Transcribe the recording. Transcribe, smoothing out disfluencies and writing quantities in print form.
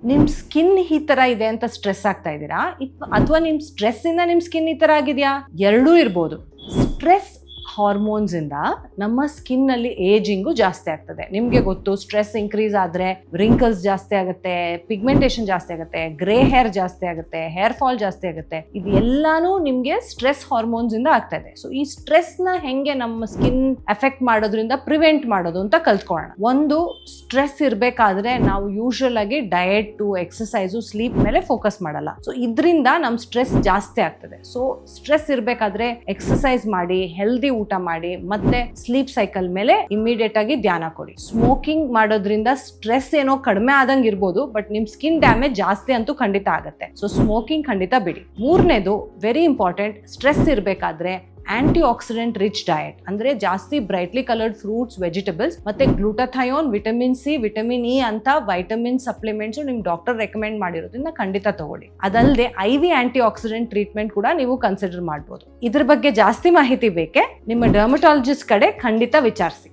ನಿಮ್ ಸ್ಕಿನ್ ಈ ತರ ಇದೆ ಅಂತ ಸ್ಟ್ರೆಸ್ ಆಗ್ತಾ ಇದ್ದೀರಾ ಅಥವಾ ನಿಮ್ ಸ್ಟ್ರೆಸ್ ಇಂದ ನಿಮ್ ಸ್ಕಿನ್ ಈ ತರ ಆಗಿದ್ಯಾ? ಎರಡೂ ಇರ್ಬೋದು. ಸ್ಟ್ರೆಸ್ ಹಾರ್ಮೋನ್ಸ್ ಇಂದ ನಮ್ಮ ಸ್ಕಿನ್ ಅಲ್ಲಿ ಏಜಿಂಗು ಜಾಸ್ತಿ ಆಗ್ತದೆ. ನಿಮ್ಗೆ ಗೊತ್ತು, ಸ್ಟ್ರೆಸ್ ಇನ್ಕ್ರೀಸ್ ಆದ್ರೆ ರಿಂಕಲ್ಸ್ ಜಾಸ್ತಿ ಆಗುತ್ತೆ, ಪಿಗ್ಮೆಂಟೇಷನ್ ಜಾಸ್ತಿ ಆಗುತ್ತೆ, ಗ್ರೇ ಹೇರ್ ಜಾಸ್ತಿ ಆಗುತ್ತೆ, ಹೇರ್ ಫಾಲ್ ಜಾಸ್ತಿ ಆಗುತ್ತೆ. ಇದು ಎಲ್ಲಾನು ನಿಮ್ಗೆ ಸ್ಟ್ರೆಸ್ ಹಾರ್ಮೋನ್ಸ್ ಇಂದ ಆಗ್ತಾ ಇದೆ. ಸೊ ಈ ಸ್ಟ್ರೆಸ್ ನ ಹೆಂಗೆ ನಮ್ಮ ಸ್ಕಿನ್ ಎಫೆಕ್ಟ್ ಮಾಡೋದ್ರಿಂದ ಪ್ರಿವೆಂಟ್ ಮಾಡೋದು ಅಂತ ಕಲ್ತ್ಕೊಳ್ಳೋಣ. ಒಂದು, ಸ್ಟ್ರೆಸ್ ಇರ್ಬೇಕಾದ್ರೆ ನಾವು ಯೂಶುವಲ್ ಆಗಿ ಡಯಟ್, ಎಕ್ಸಸೈಸು, ಸ್ಲೀಪ್ ಮೇಲೆ ಫೋಕಸ್ ಮಾಡಲ್ಲ. ಸೊ ಇದರಿಂದ ನಮ್ ಸ್ಟ್ರೆಸ್ ಜಾಸ್ತಿ ಆಗ್ತದೆ. ಸೊ ಸ್ಟ್ರೆಸ್ ಇರ್ಬೇಕಾದ್ರೆ ಎಕ್ಸಸೈಸ್ ಮಾಡಿ, ಹೆಲ್ದಿ ಊಟ ಮಾಡಿ, ಮತ್ತೆ ಸ್ಲೀಪ್ ಸೈಕಲ್ ಮೇಲೆ ಇಮಿಡಿಯೇಟ್ ಆಗಿ ಧ್ಯಾನ ಕೊಡಿ. ಸ್ಮೋಕಿಂಗ್ ಮಾಡೋದ್ರಿಂದ ಸ್ಟ್ರೆಸ್ ಏನೋ ಕಡಿಮೆ ಆದಂಗೆ ಇರ್ಬೋದು, ಬಟ್ ನಿಮ್ ಸ್ಕಿನ್ ಡ್ಯಾಮೇಜ್ ಜಾಸ್ತಿ ಅಂತೂ ಖಂಡಿತ ಆಗುತ್ತೆ. ಸೊ ಸ್ಮೋಕಿಂಗ್ ಖಂಡಿತ ಬಿಡಿ. ಮೂರನೇದು, ವೆರಿ ಇಂಪಾರ್ಟೆಂಟ್, ಸ್ಟ್ರೆಸ್ ಇರ್ಬೇಕಾದ್ರೆ ಆಂಟಿ ಆಕ್ಸಿಡೆಂಟ್ ರಿಚ್ ಡಯಟ್ ಅಂದ್ರೆ ಜಾಸ್ತಿ ಬ್ರೈಟ್ಲಿ ಕಲರ್ಡ್ ಫ್ರೂಟ್ಸ್, ವೆಜಿಟೇಬಲ್ಸ್ ಮತ್ತೆ ಗ್ಲೂಟಾಥಯೋನ್, ವಿಟಮಿನ್ ಸಿ, ವಿಟಮಿನ್ ಇ ಅಂತ ವೈಟಮಿನ್ ಸಪ್ಲಿಮೆಂಟ್ಸ್ ನಿಮ್ ಡಾಕ್ಟರ್ ರೆಕಮೆಂಡ್ ಮಾಡಿರೋದ್ರಿಂದ ಖಂಡಿತ ತಗೊಳ್ಳಿ. ಅದಲ್ಲದೆ IV ಆಂಟಿ ಆಕ್ಸಿಡೆಂಟ್ ಟ್ರೀಟ್ಮೆಂಟ್ ಕೂಡ ನೀವು ಕನ್ಸಿಡರ್ ಮಾಡಬಹುದು. ಇದ್ರ ಬಗ್ಗೆ ಜಾಸ್ತಿ ಮಾಹಿತಿ ಬೇಕೆ ನಿಮ್ಮ ಡರ್ಮಟಾಲಜಿಸ್ಟ್ ಕಡೆ ಖಂಡಿತ ವಿಚಾರಿಸಿ.